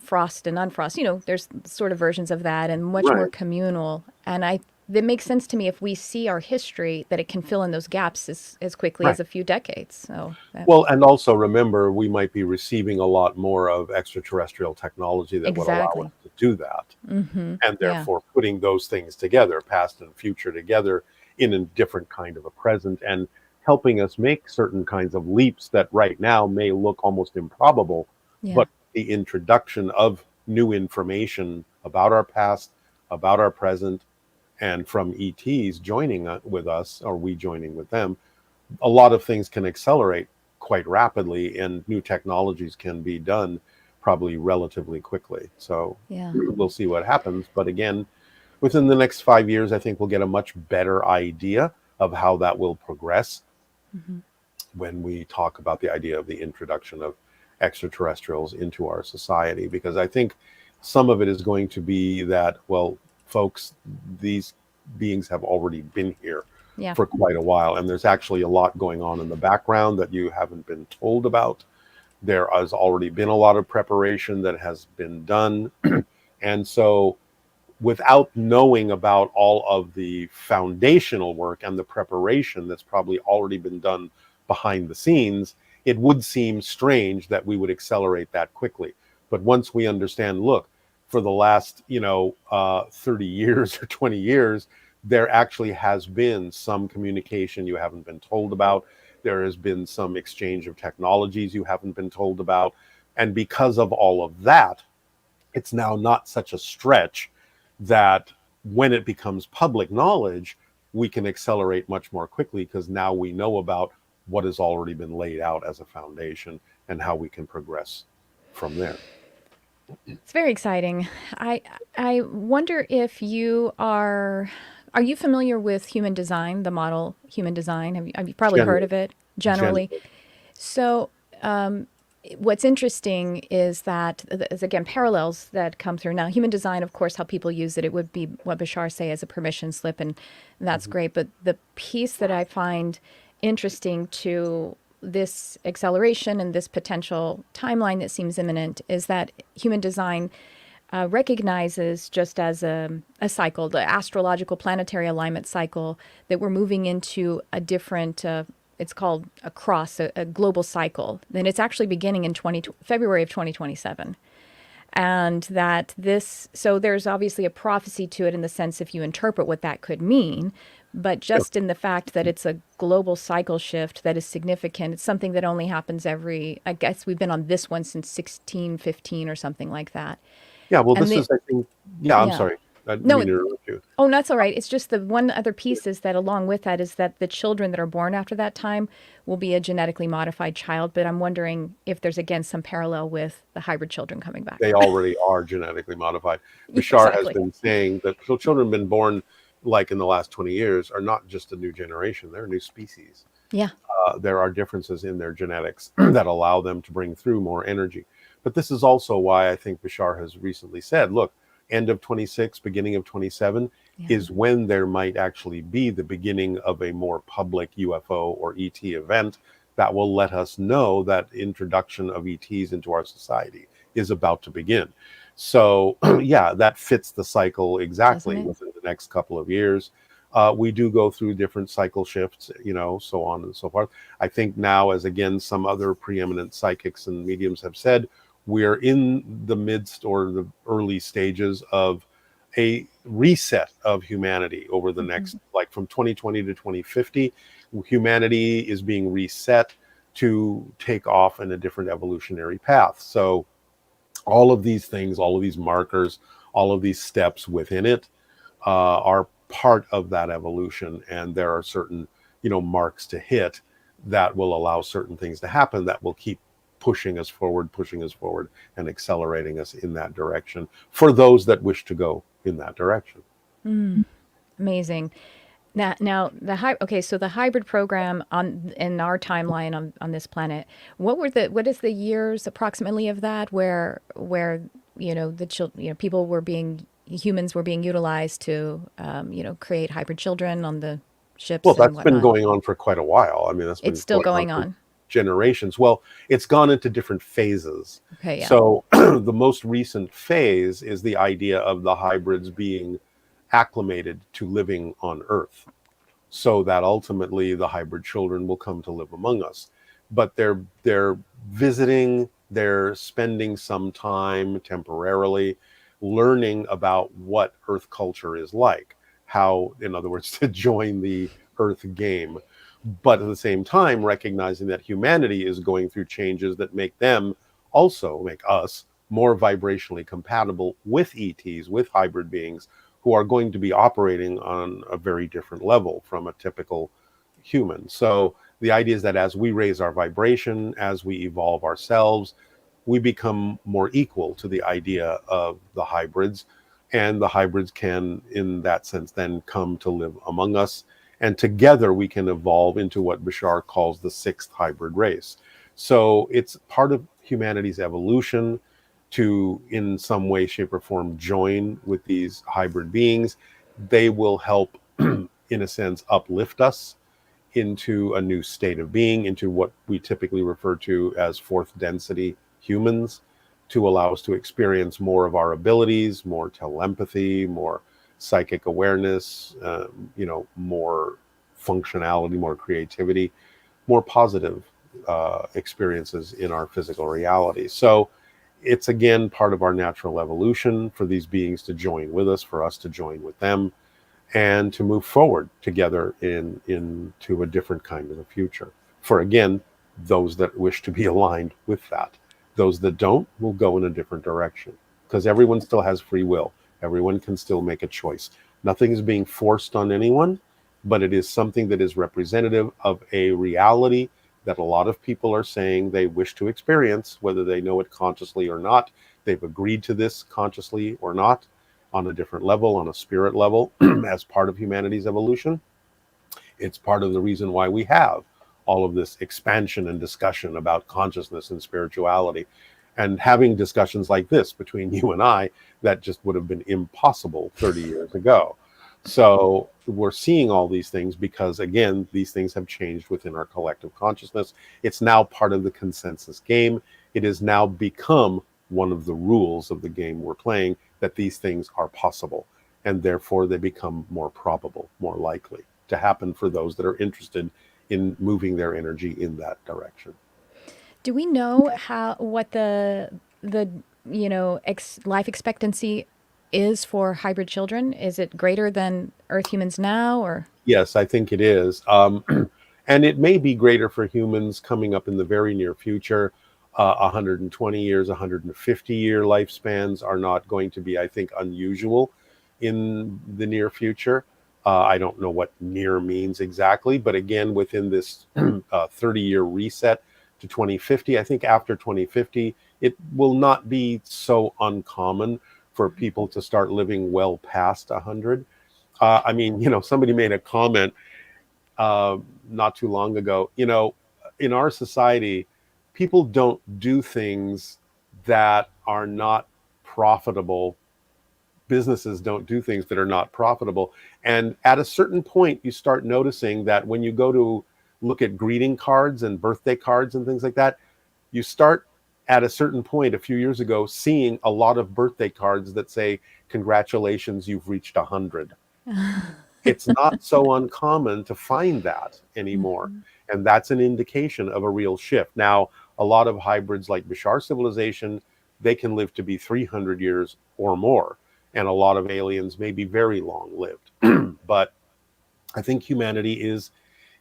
frost and unfrost. There's sort of versions of that and much more Right. communal. And that makes sense to me if we see our history that it can fill in those gaps as quickly as Right. a few decades. So Well, and also remember, we might be receiving a lot more of extraterrestrial technology that would allow us exactly. to do that. And Yeah. therefore putting those things together, past and future together, in a different kind of a present, and helping us make certain kinds of leaps that right now may look almost improbable, Yeah. but the introduction of new information about our past, about our present, and from ETs joining with us, or we joining with them, a lot of things can accelerate quite rapidly, and new technologies can be done probably relatively quickly. So Yeah. we'll see what happens. But again, within the next 5 years, I think we'll get a much better idea of how that will progress when we talk about the idea of the introduction of extraterrestrials into our society. Because I think some of it is going to be that, well, folks, these beings have already been here Yeah. for quite a while, and there's actually a lot going on in the background that you haven't been told about. There has already been a lot of preparation that has been done. And so without knowing about all of the foundational work and the preparation that's probably already been done behind the scenes, it would seem strange that we would accelerate that quickly. But once we understand, look, for the last 30 years or 20 years, there actually has been some communication you haven't been told about. There has been some exchange of technologies you haven't been told about. And because of all of that, it's now not such a stretch that when it becomes public knowledge, we can accelerate much more quickly, because now we know about what has already been laid out as a foundation and how we can progress from there. It's very exciting. I wonder if are you familiar with human design, the model human design? Have you probably heard Generally, of it generally? generally. So, what's interesting is that is again parallels that come through. Now, human design, of course, how people use it, it would be what Bashar say as a permission slip, and that's Mhm. great. But the piece that I find interesting to this acceleration and this potential timeline that seems imminent is that human design recognizes just as a cycle, the astrological planetary alignment cycle, that we're moving into a different, it's called a global cycle. And it's actually beginning in February of 2027. And that so there's obviously a prophecy to it in the sense if you interpret what that could mean, but Yeah. just in the fact that it's a global cycle shift that is significant. It's something that only happens I guess we've been on this one since 1615 or something like that. Yeah. Well, And this the, is, I think, yeah, I'm yeah. sorry. I didn't No, mean to interrupt you. oh, that's all right. It's just the one other piece is that along with that is that the children that are born after that time will be a genetically modified child. But I'm wondering if there's again some parallel with the hybrid children coming back. They already are genetically modified. Bashar has Exactly. been saying that children been born like in the last 20 years are not just a new generation, they're a new species. Yeah. There are differences in their genetics that allow them to bring through more energy. But this is also why I think Bashar has recently said, look, end of 26, beginning of 27 Yeah. is when there might actually be the beginning of a more public UFO or ET event that will let us know that introduction of ETs into our society is about to begin. So, yeah, that fits the cycle Doesn't exactly it? within the next couple of years. We do go through different cycle shifts, so on and so forth. I think now, as again, some other preeminent psychics and mediums have said, we're in the midst or the early stages of a reset of humanity over the Hmm. next, like from 2020 to 2050. Humanity is being reset to take off in a different evolutionary path. So, all of these things, all of these markers, all of these steps within it are part of that evolution, and there are certain marks to hit that will allow certain things to happen that will keep pushing us forward and accelerating us in that direction for those that wish to go in that direction. Amazing. Now okay, so the hybrid program on in our timeline on this planet, what is the years approximately of that where people were being humans were being utilized to create hybrid children on the Well, ships and that's been whatnot. going on for quite a while. I mean, that's It's been still going on going for on. generations. Well, it's gone into different phases. Okay, yeah. So the most recent phase is the idea of the hybrids being acclimated to living on Earth, so that ultimately the hybrid children will come to live among us. But they're visiting, they're spending some time temporarily learning about what Earth culture is like, how, in other words, to join the Earth game. But at the same time, recognizing that humanity is going through changes that make us more vibrationally compatible with ETs, with hybrid beings who are going to be operating on a very different level from a typical human. So the idea is that as we raise our vibration, as we evolve ourselves, we become more equal to the idea of the hybrids. And the hybrids can, in that sense, then come to live among us. And together we can evolve into what Bashar calls the sixth hybrid race. So it's part of humanity's evolution to, in some way, shape, or form, join with these hybrid beings. They will help, in a sense, uplift us into a new state of being, into what we typically refer to as fourth density humans, to allow us to experience more of our abilities, more telepathy, more psychic awareness, more functionality, more creativity, more positive experiences in our physical reality. So it's again part of our natural evolution for these beings to join with us, for us to join with them, and to move forward together into a different kind of a future. For again, those that wish to be aligned with that. Those that don't will go in a different direction, because everyone still has free will. Everyone can still make a choice. Nothing is being forced on anyone, but it is something that is representative of a reality that a lot of people are saying they wish to experience, whether they know it consciously or not. They've agreed to this consciously or not, on a different level, on a spirit level, as part of humanity's evolution. It's part of the reason why we have all of this expansion and discussion about consciousness and spirituality, and having discussions like this between you and I that just would have been impossible 30 years ago. So we're seeing all these things because, again, these things have changed within our collective consciousness. It's now part of the consensus game. It has now become one of the rules of the game we're playing, that these things are possible, and therefore they become more probable, more likely to happen for those that are interested in moving their energy in that direction. Do we know what the life expectancy is for hybrid children? Is it greater than Earth humans now, or? Yes, I think it is. And it may be greater for humans coming up in the very near future. 120 years, 150-year lifespans are not going to be, I think, unusual in the near future. I don't know what near means exactly, but again, within this 30-year reset to 2050, I think after 2050, it will not be so uncommon for people to start living well past 100. Somebody made a comment not too long ago. In our society, people don't do things that are not profitable. Businesses don't do things that are not profitable. And at a certain point, you start noticing that when you go to look at greeting cards and birthday cards and things like that, you start at a certain point a few years ago seeing a lot of birthday cards that say, "Congratulations, you've reached 100." It's not so uncommon to find that anymore. Mm-hmm. And that's an indication of a real shift. Now, a lot of hybrids like Bashar civilization, they can live to be 300 years or more. And a lot of aliens may be very long lived. But I think humanity is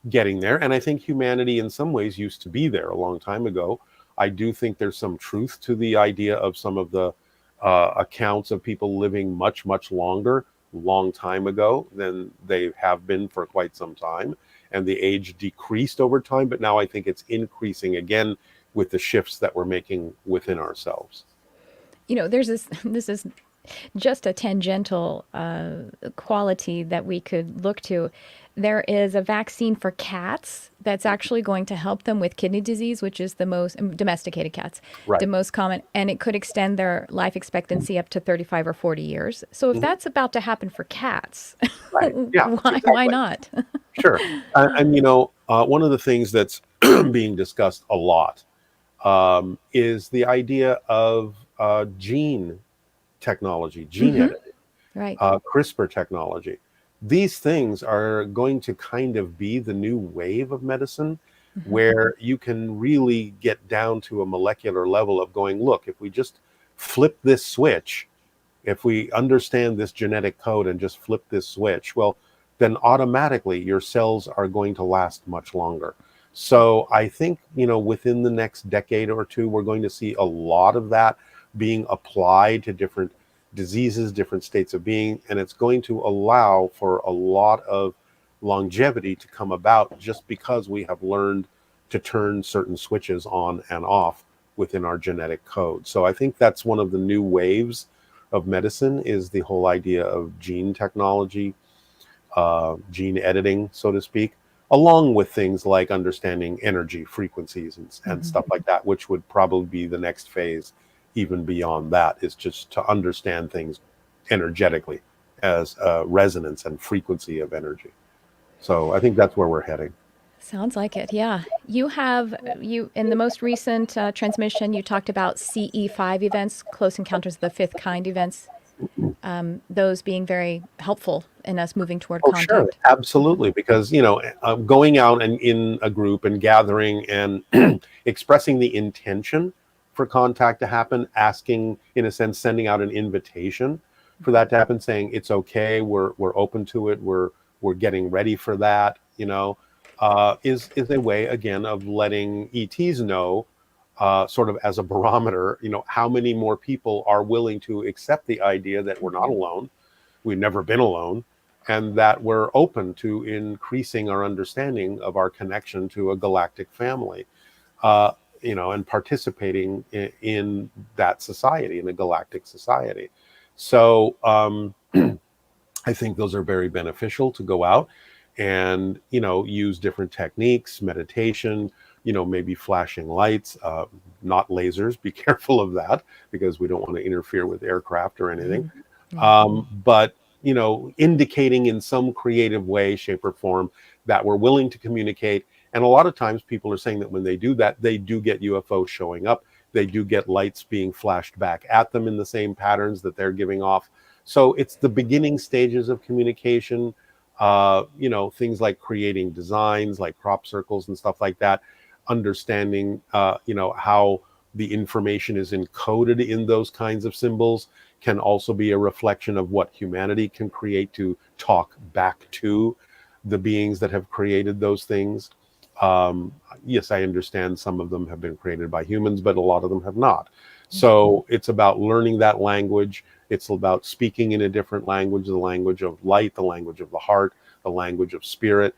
getting there. And I think humanity in some ways used to be there a long time ago. I do think there's some truth to the idea of some of the accounts of people living much, much longer, long time ago than they have been for quite some time. And the age decreased over time, but now I think it's increasing again with the shifts that we're making within ourselves. There's this is just a tangential quality that we could look to. There is a vaccine for cats that's actually going to help them with kidney disease, which is the most domesticated cats, the Right. most common, and it could extend their life expectancy up to 35 or 40 years. So if Mhm. that's about to happen for cats, Right. Yeah, why exactly. not? Sure. One of the things that's being discussed a lot is the idea of gene technology, gene Hmm. editing, Right. CRISPR technology. These things are going to kind of be the new wave of medicine, Hmm. where you can really get down to a molecular level of going, look, if we just flip this switch, if we understand this genetic code and just flip this switch, well, then automatically your cells are going to last much longer. So I think, within the next decade or two, we're going to see a lot of that being applied to different diseases, different states of being, and it's going to allow for a lot of longevity to come about just because we have learned to turn certain switches on and off within our genetic code. So I think that's one of the new waves of medicine, is the whole idea of gene technology, gene editing, so to speak, along with things like understanding energy frequencies and Hmm. stuff like that, which would probably be the next phase. Even beyond that is just to understand things energetically as resonance and frequency of energy. So I think that's where we're heading. Sounds like it. Yeah. You in the most recent transmission, you talked about CE5 events, Close Encounters of the Fifth Kind events, those being very helpful in us moving toward Oh, sure, contact. absolutely. Because going out and in a group and gathering and expressing the intention for contact to happen, asking, in a sense, sending out an invitation for that to happen, saying it's okay, we're open to it, we're getting ready for that. Is a way again of letting ETs know, sort of as a barometer, how many more people are willing to accept the idea that we're not alone, we've never been alone, and that we're open to increasing our understanding of our connection to a galactic family, uh, and participating in that society, in a galactic society. So I think those are very beneficial to go out and use different techniques, meditation, maybe flashing lights, not lasers. Be careful of that, because we don't want to interfere with aircraft or anything. Yeah. But indicating in some creative way, shape, or form that we're willing to communicate. And a lot of times people are saying that when they do that, they do get UFOs showing up. They do get lights being flashed back at them in the same patterns that they're giving off. So it's the beginning stages of communication. Things like creating designs, like crop circles and stuff like that. Understanding, how the information is encoded in those kinds of symbols can also be a reflection of what humanity can create to talk back to the beings that have created those things. Yes, I understand some of them have been created by humans, but a lot of them have not. So it's about learning that language. It's about speaking in a different language, the language of light, the language of the heart, the language of spirit,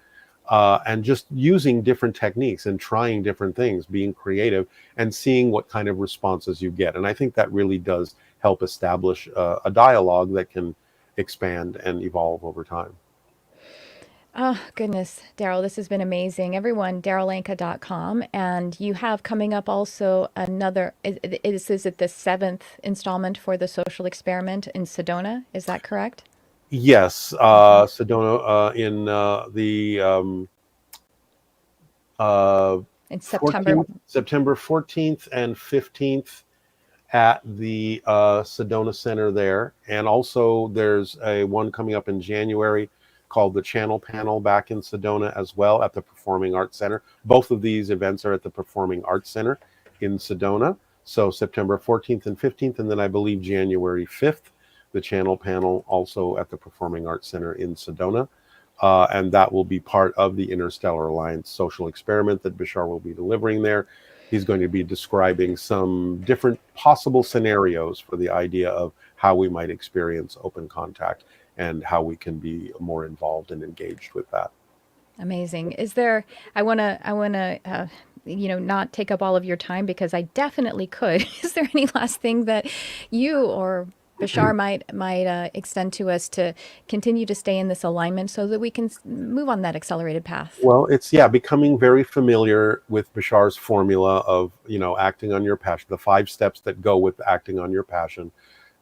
and just using different techniques and trying different things, being creative and seeing what kind of responses you get. And I think that really does help establish a dialogue that can expand and evolve over time. Oh, goodness, Darryl, this has been amazing. Everyone, darrylanka.com. And you have coming up also another, is it the seventh installment for the social experiment in Sedona? Is that correct? Yes, Okay. Sedona, in the uh, In September. 14th, September 14th and 15th at the Sedona Center there. And also there's a one coming up in January called the Channel Panel back in Sedona as well, at the Performing Arts Center. Both of these events are at the Performing Arts Center in Sedona. So September 14th and 15th, and then I believe January 5th, the Channel Panel also at the Performing Arts Center in Sedona. And that will be part of the Interstellar Alliance social experiment that Bashar will be delivering there. He's going to be describing some different possible scenarios for the idea of how we might experience open contact and how we can be more involved and engaged with that. Amazing. Is there, not take up all of your time because I definitely could. Is there any last thing that you or Bashar might extend to us to continue to stay in this alignment so that we can move on that accelerated path? Well, it's, yeah, becoming very familiar with Bashar's formula of, acting on your passion, the 5 steps that go with acting on your passion,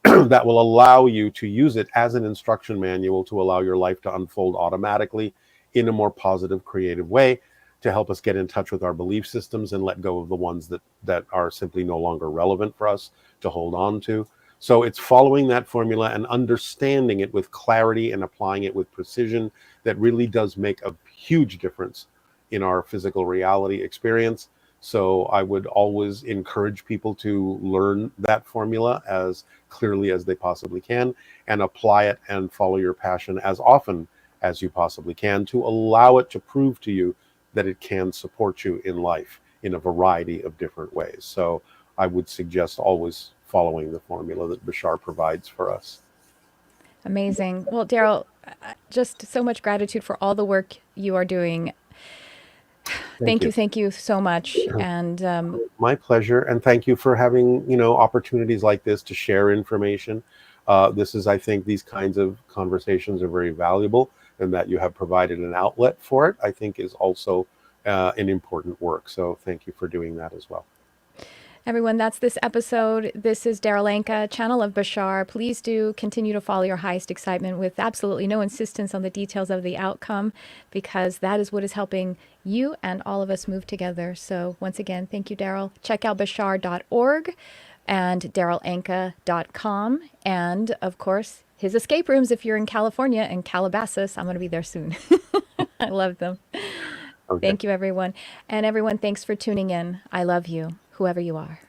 that will allow you to use it as an instruction manual to allow your life to unfold automatically in a more positive, creative way, to help us get in touch with our belief systems and let go of the ones that are simply no longer relevant for us to hold on to. So it's following that formula and understanding it with clarity and applying it with precision that really does make a huge difference in our physical reality experience. So I would always encourage people to learn that formula as clearly as they possibly can and apply it and follow your passion as often as you possibly can to allow it to prove to you that it can support you in life in a variety of different ways. So I would suggest always following the formula that Bashar provides for us. Amazing. Well, Darryl, just so much gratitude for all the work you are doing. Thank you. Thank you so much. And My pleasure, and thank you for having opportunities like this to share information. This is, I think, these kinds of conversations are very valuable, and that you have provided an outlet for it, I think, is also an important work. So thank you for doing that as well. Everyone, that's this episode. This is Darryl Anka, Channel of Bashar. Please do continue to follow your highest excitement with absolutely no insistence on the details of the outcome, because that is what is helping you and all of us move together. So once again, thank you, Darryl. Check out bashar.org and darrylanka.com. And of course, his escape rooms if you're in California and Calabasas. I'm going to be there soon. I love them. Okay. Thank you, everyone. And everyone, thanks for tuning in. I love you, whoever you are.